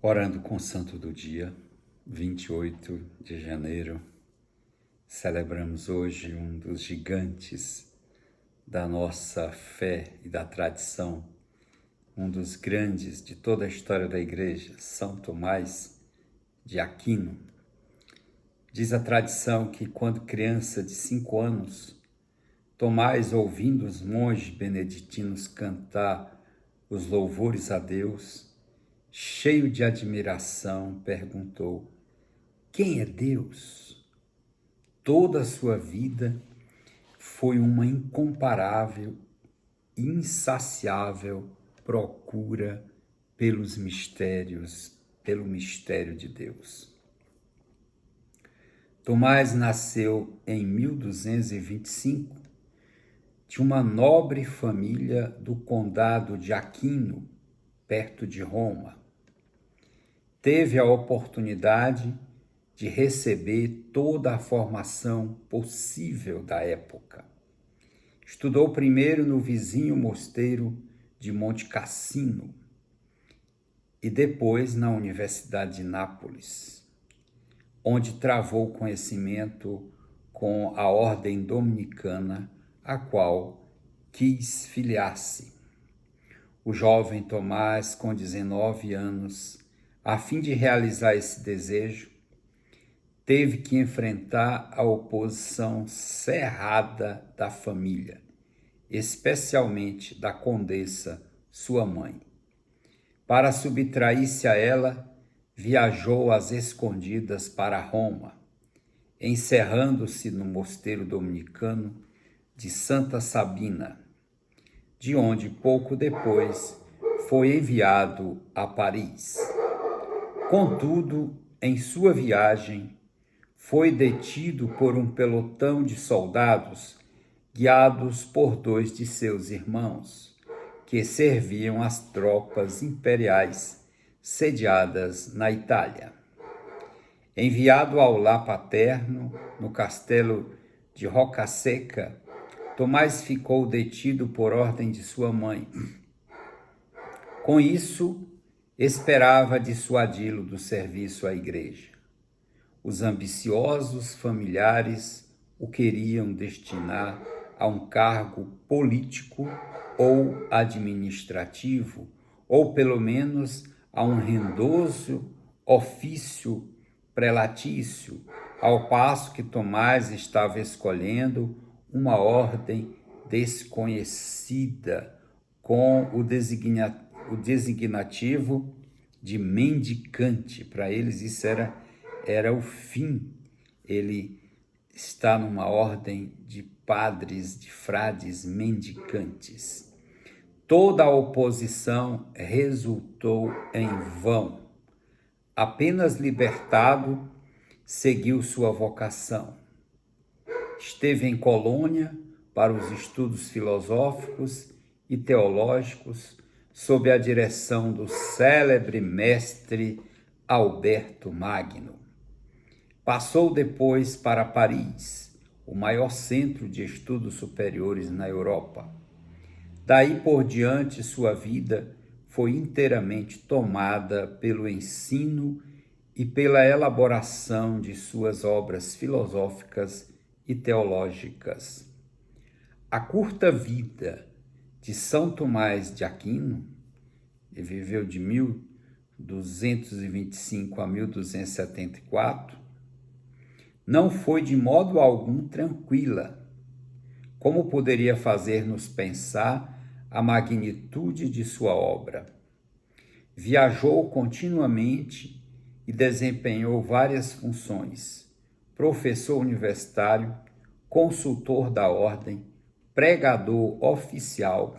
Orando com o Santo do Dia, 28 de janeiro, celebramos hoje um dos gigantes da nossa fé e da tradição, um dos grandes de toda a história da Igreja, São Tomás de Aquino. Diz a tradição que quando criança de 5 anos, Tomás, ouvindo os monges beneditinos cantar os louvores a Deus, cheio de admiração, perguntou: quem é Deus? Toda a sua vida foi uma incomparável e insaciável procura pelo mistério de Deus. Tomás nasceu em 1225 de uma nobre família do condado de Aquino, perto de Roma. Teve a oportunidade de receber toda a formação possível da época. Estudou primeiro no vizinho mosteiro de Monte Cassino e depois na Universidade de Nápoles, onde travou conhecimento com a ordem dominicana, a qual quis filiar-se. O jovem Tomás, com 19 anos, a fim de realizar esse desejo, teve que enfrentar a oposição cerrada da família, especialmente da condessa, sua mãe. Para subtrair-se a ela, viajou às escondidas para Roma, encerrando-se no mosteiro dominicano de Santa Sabina, de onde pouco depois foi enviado a Paris. Contudo, em sua viagem, foi detido por um pelotão de soldados guiados por 2 de seus irmãos, que serviam as tropas imperiais sediadas na Itália. Enviado ao lar paterno, no castelo de Roccasecca, Tomás ficou detido por ordem de sua mãe. Com isso, esperava dissuadi-lo do serviço à igreja. Os ambiciosos familiares o queriam destinar a um cargo político ou administrativo, ou pelo menos a um rendoso ofício prelatício, ao passo que Tomás estava escolhendo uma ordem desconhecida com o designativo de mendicante. Para eles isso era o fim. Ele está numa ordem de padres, de frades mendicantes. Toda a oposição resultou em vão. Apenas libertado, seguiu sua vocação. Esteve em Colônia para os estudos filosóficos e teológicos, sob a direção do célebre mestre Alberto Magno. Passou depois para Paris, o maior centro de estudos superiores na Europa. Daí por diante, sua vida foi inteiramente tomada pelo ensino e pela elaboração de suas obras filosóficas e teológicas. A curta vida de São Tomás de Aquino, ele viveu de 1225 a 1274, não foi de modo algum tranquila, como poderia fazer-nos pensar a magnitude de sua obra. Viajou continuamente e desempenhou várias funções: professor universitário, consultor da ordem, pregador oficial.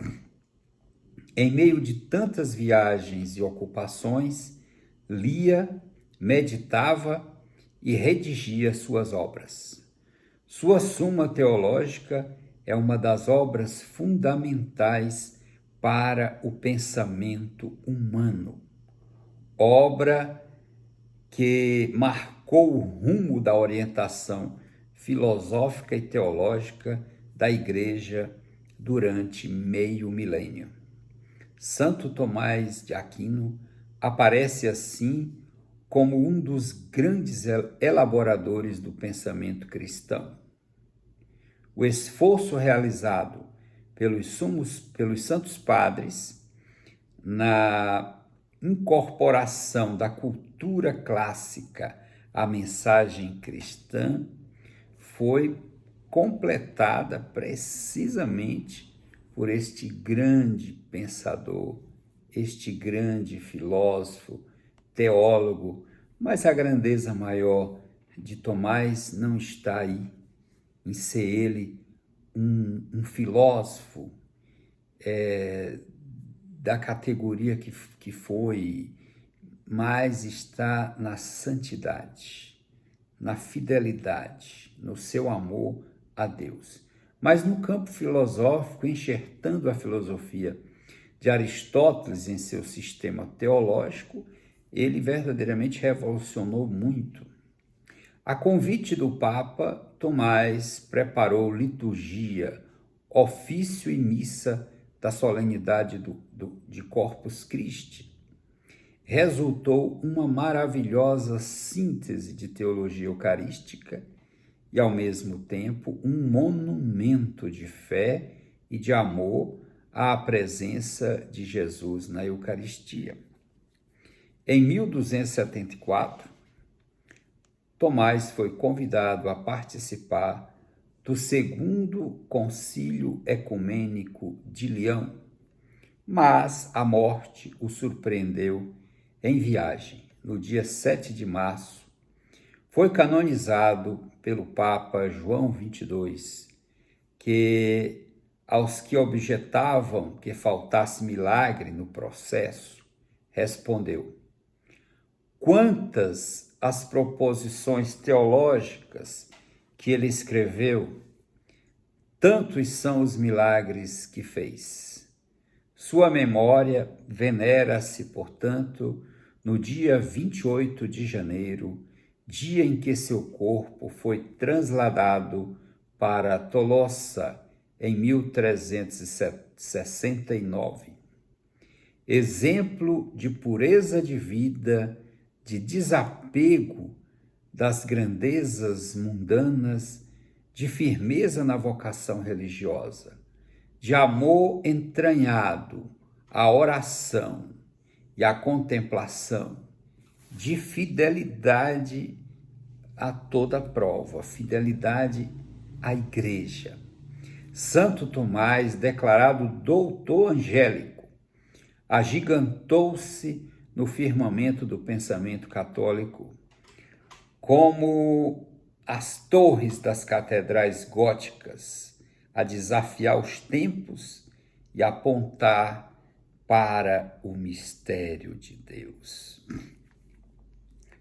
Em meio de tantas viagens e ocupações, lia, meditava e redigia suas obras. Sua Suma Teológica é uma das obras fundamentais para o pensamento humano, obra que marcou o rumo da orientação filosófica e teológica da Igreja durante meio milênio. Santo Tomás de Aquino aparece assim como um dos grandes elaboradores do pensamento cristão. O esforço realizado pelos santos padres na incorporação da cultura clássica à mensagem cristã foi completada precisamente por este grande pensador, este grande filósofo, teólogo, mas a grandeza maior de Tomás não está aí em ser ele um filósofo da categoria que foi, mas está na santidade, na fidelidade, no seu amor a Deus. Mas no campo filosófico, enxertando a filosofia de Aristóteles em seu sistema teológico, ele verdadeiramente revolucionou muito. A convite do Papa, Tomás preparou liturgia, ofício e missa da solenidade de Corpus Christi. Resultou uma maravilhosa síntese de teologia eucarística e, ao mesmo tempo, um monumento de fé e de amor à presença de Jesus na Eucaristia. Em 1274, Tomás foi convidado a participar do Segundo Concílio Ecumênico de Leão, mas a morte o surpreendeu em viagem. No dia 7 de março, foi canonizado pelo Papa João XXII, que aos que objetavam que faltasse milagre no processo, respondeu: quantas as proposições teológicas que ele escreveu, tantos são os milagres que fez. Sua memória venera-se, portanto, no dia 28 de janeiro, dia em que seu corpo foi transladado para Tolosa, em 1369. Exemplo de pureza de vida, de desapego das grandezas mundanas, de firmeza na vocação religiosa, de amor entranhado à oração e à contemplação, de fidelidade a toda prova, fidelidade à Igreja. Santo Tomás, declarado doutor angélico, agigantou-se no firmamento do pensamento católico, como as torres das catedrais góticas, a desafiar os tempos e apontar para o mistério de Deus.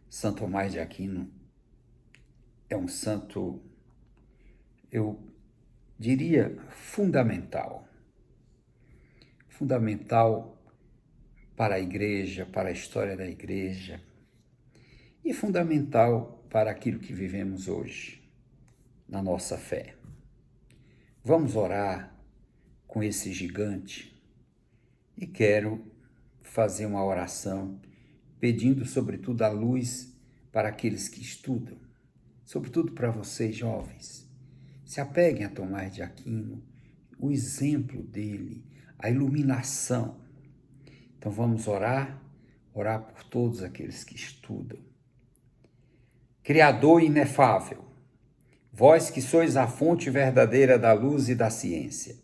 Santo Tomás de Aquino é um santo, eu diria, fundamental para a Igreja, para a história da Igreja e fundamental para aquilo que vivemos hoje, na nossa fé. Vamos orar com esse gigante e quero fazer uma oração pedindo, sobretudo, a luz para aqueles que estudam, sobretudo para vocês, jovens. Se apeguem a Tomás de Aquino, o exemplo dele, a iluminação. Então vamos orar por todos aqueles que estudam. Criador inefável, vós que sois a fonte verdadeira da luz e da ciência,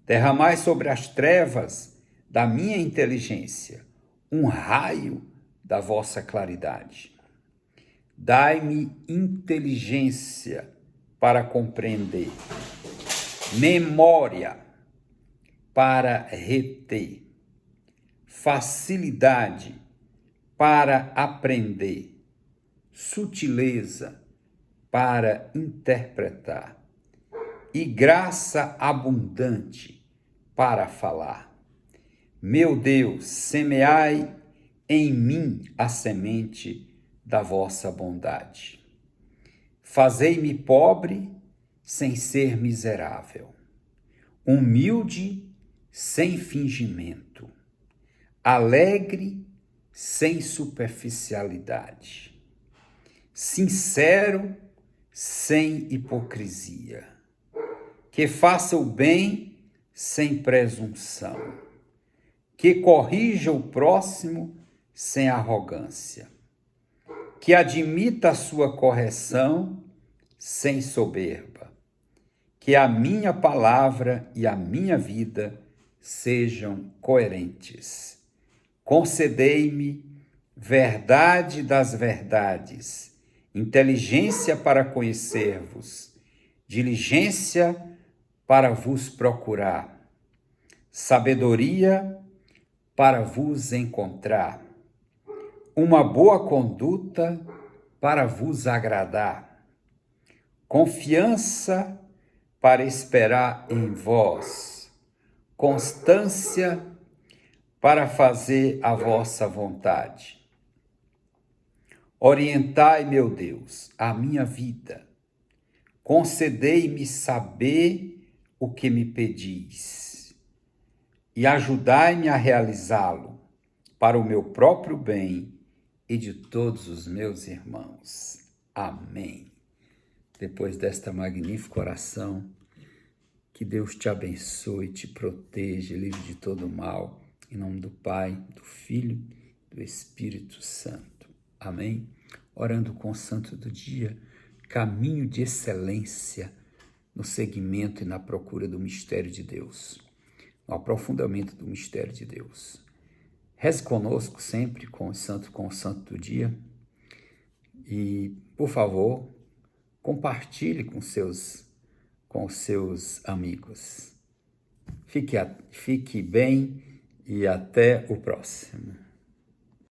derramai sobre as trevas da minha inteligência um raio da vossa claridade. Dai-me inteligência para compreender, memória para reter, facilidade para aprender, sutileza para interpretar e graça abundante para falar. Meu Deus, semeai em mim a semente da vossa bondade. Fazei-me pobre sem ser miserável, humilde sem fingimento, alegre sem superficialidade, sincero, sem hipocrisia, que faça o bem sem presunção, que corrija o próximo sem arrogância, que admita a sua correção sem soberba, que a minha palavra e a minha vida sejam coerentes. Concedei-me verdade das verdades, inteligência para conhecer-vos, diligência para vos procurar, sabedoria para vos encontrar, uma boa conduta para vos agradar, confiança para esperar em vós, constância para fazer a vossa vontade. Orientai, meu Deus, a minha vida, concedei-me saber o que me pedis e ajudai-me a realizá-lo para o meu próprio bem e de todos os meus irmãos. Amém. Depois desta magnífica oração, que Deus te abençoe, te proteja, livre de todo mal, em nome do Pai, do Filho, do Espírito Santo. Amém. Orando com o santo do dia, caminho de excelência no seguimento e na procura do mistério de Deus, no aprofundamento do mistério de Deus. Reze conosco sempre com o santo do dia e, por favor, compartilhe com os seus amigos. Fique bem e até o próximo.